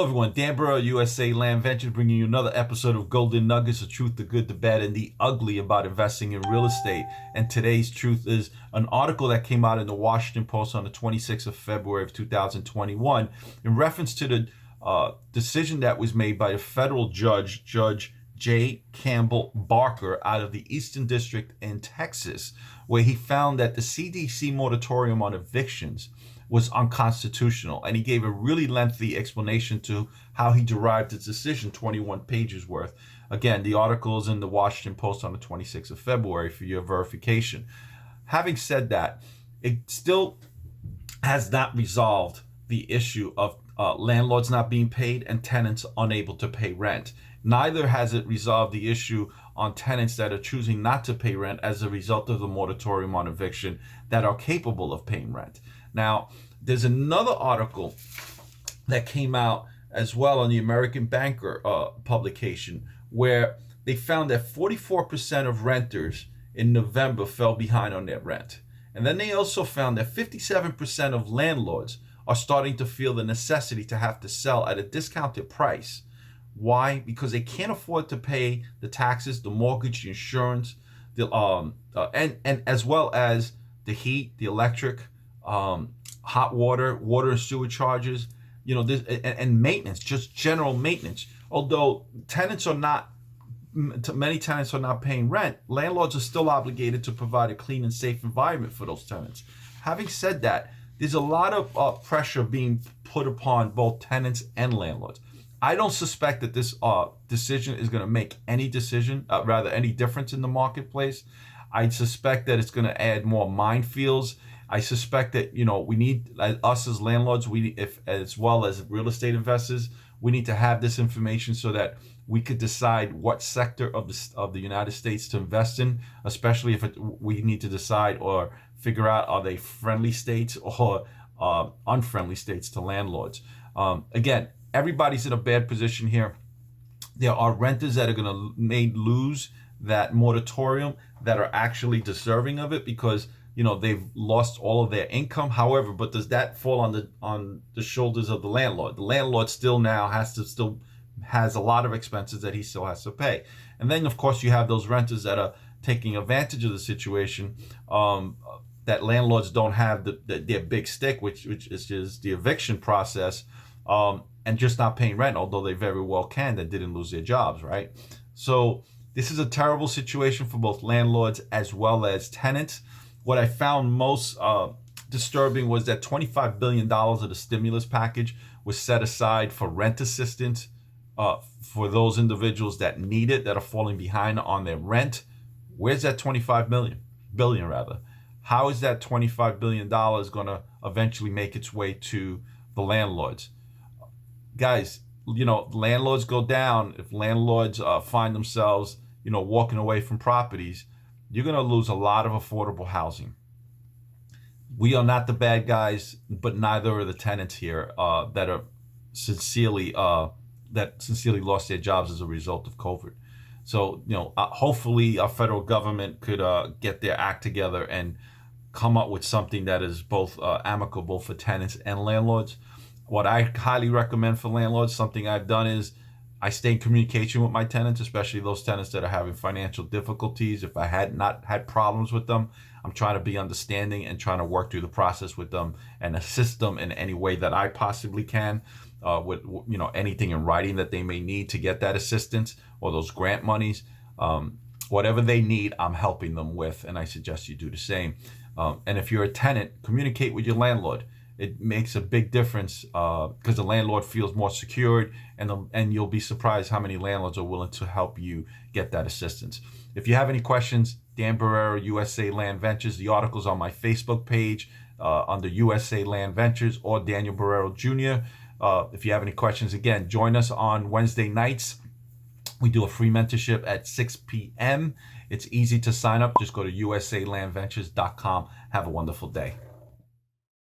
everyone. Dan Borrero, USA Land Ventures, bringing you another episode of Golden Nuggets, the truth, the good, the bad, and the ugly about investing in real estate. And today's truth is an article that came out in the Washington Post on the 26th of February of 2021 in reference to the decision that was made by the federal judge, Judge J. Campbell Barker, out of the Eastern District in Texas, where he found that the CDC moratorium on evictions was unconstitutional. And he gave a really lengthy explanation to how he derived his decision, 21 pages worth. Again, the article is in the Washington Post on the 26th of February for your verification. Having said that, it still has not resolved the issue of landlords not being paid and tenants unable to pay rent. Neither has it resolved the issue on tenants that are choosing not to pay rent as a result of the moratorium on eviction that are capable of paying rent. Now, there's another article that came out as well on the American Banker publication where they found that 44% of renters in November fell behind on their rent. And then they also found that 57% of landlords are starting to feel the necessity to have to sell at a discounted price. Why? Because they can't afford to pay the taxes, the mortgage, the insurance, and as well as the heat, the electric, hot water and sewer charges, and maintenance, just general maintenance. Although many tenants are not paying rent, landlords are still obligated to provide a clean and safe environment for those tenants. Having said that, there's a lot of pressure being put upon both tenants and landlords. I don't suspect that this decision is going to make any difference in the marketplace. I suspect that it's going to add more minefields. I suspect that we need, us as landlords, as well as real estate investors, we need to have this information so that we could decide what sector of the United States to invest in, especially if we need to decide or figure out, are they friendly states or unfriendly states to landlords. Again, everybody's in a bad position here. There are renters that are going to lose that moratorium that are actually deserving of it because they've lost all of their income. However, but does that fall on the shoulders of the landlord? The landlord still now has a lot of expenses that he still has to pay. And then of course you have those renters that are taking advantage of the situation, that landlords don't have their big stick, which is just the eviction process, and just not paying rent, although they very well can, that didn't lose their jobs, right? So this is a terrible situation for both landlords as well as tenants. What I found most disturbing was that $25 billion of the stimulus package was set aside for rent assistance for those individuals that need it, that are falling behind on their rent. Where's that $25 billion rather? How is that $25 billion going to eventually make its way to the landlords? Guys, landlords go down. If landlords find themselves, walking away from properties, you're going to lose a lot of affordable housing. We are not the bad guys, but neither are the tenants here that sincerely lost their jobs as a result of COVID. So, hopefully our federal government could get their act together and come up with something that is both amicable for tenants and landlords. What I highly recommend for landlords, something I've done, is I stay in communication with my tenants, especially those tenants that are having financial difficulties. If I had not had problems with them, I'm trying to be understanding and trying to work through the process with them and assist them in any way that I possibly can, with anything in writing that they may need to get that assistance or those grant monies. Whatever they need, I'm helping them with, and I suggest you do the same. And if you're a tenant, communicate with your landlord. It makes a big difference because the landlord feels more secured, and you'll be surprised how many landlords are willing to help you get that assistance. If you have any questions, Dan Borrero, USA Land Ventures. The article's on my Facebook page under USA Land Ventures or Daniel Borrero Jr. If you have any questions, again, join us on Wednesday nights. We do a free mentorship at 6 p.m. It's easy to sign up. Just go to usalandventures.com. Have a wonderful day.